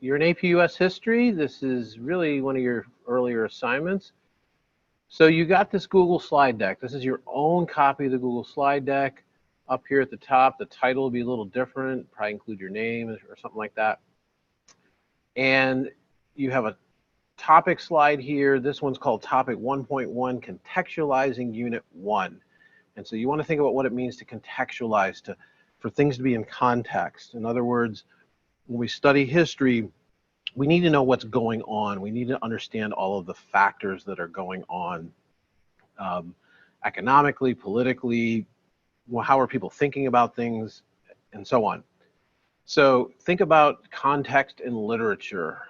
You're in APUS history. This is really one of your earlier assignments. So you got this Google slide deck. This is your own copy of the Google slide deck. Up here at the top, the title will be a little different, probably include your name or something like that. And you have a topic slide here. This one's called Topic 1.1, Contextualizing Unit 1. And so you want to think about what it means to contextualize, for things to be in context. In other words, when we study history, we need to know what's going on. We need to understand all of the factors that are going on economically, politically, how are people thinking about things, and so on. So think about context in literature.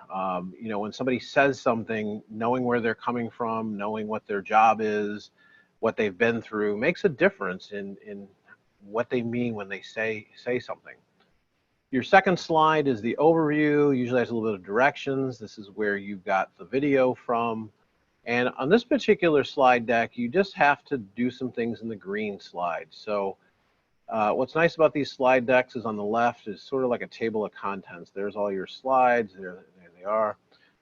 You know, when somebody says something, knowing where they're coming from, knowing what their job is, what they've been through, makes a difference in what they mean when they say something. Your second slide is the overview. Usually has a little bit of directions. This is where you've got the video from. And on this particular slide deck, you just have to do some things in the green slide. So what's nice about these slide decks is on the left is sort of like a table of contents. There's all your slides. There they are.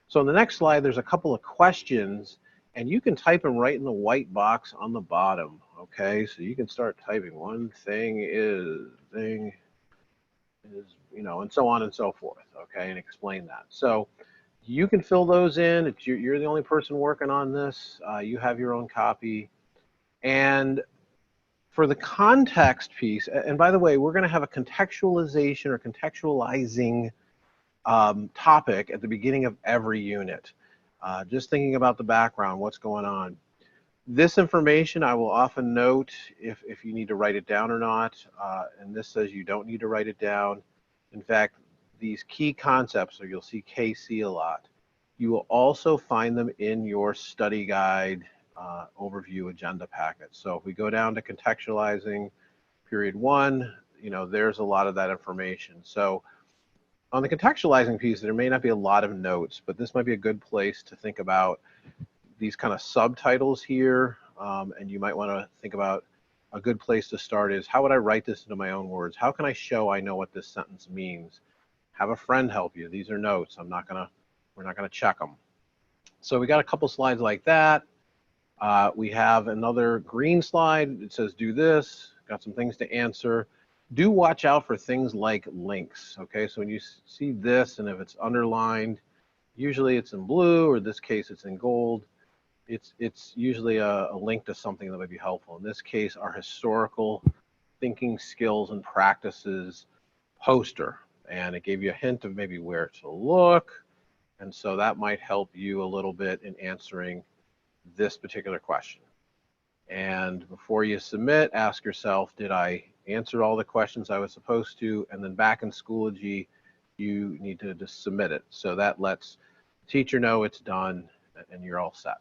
So on the next slide, there's a couple of questions, and you can type them right in the white box on the bottom. Okay, so you can start typing. One thing is, you know, and so on and so forth, okay, and explain that. So you can fill those in. You're the only person working on this. You have your own copy. And for the context piece, and by the way, we're going to have a contextualization or contextualizing topic at the beginning of every unit. Just thinking about the background, what's going on. This information I will often note if you need to write it down or not, and this says you don't need to write it down. In fact, these key concepts, or you'll see KC a lot, you will also find them in your study guide overview agenda packet. So if we go down to contextualizing period 1, you know, there's a lot of that information. So on the contextualizing piece, there may not be a lot of notes, but this might be a good place to think about these kind of subtitles here, and you might want to think about a good place to start is, how would I write this into my own words? How can I show I know what this sentence means? Have a friend help you. These are notes. we're not gonna check them. So we got a couple slides like that. We have another green slide. It says do this. Got some things to answer. Do watch out for things like links. Okay, so when you see this, and if it's underlined, usually it's in blue, or in this case it's in gold. It's usually a link to something that would be helpful. In this case, our historical thinking skills and practices poster, and it gave you a hint of maybe where to look, and so that might help you a little bit in answering this particular question. And before you submit, ask yourself, did I answer all the questions I was supposed to? And then back in Schoology, you need to just submit it. So that lets the teacher know it's done and you're all set.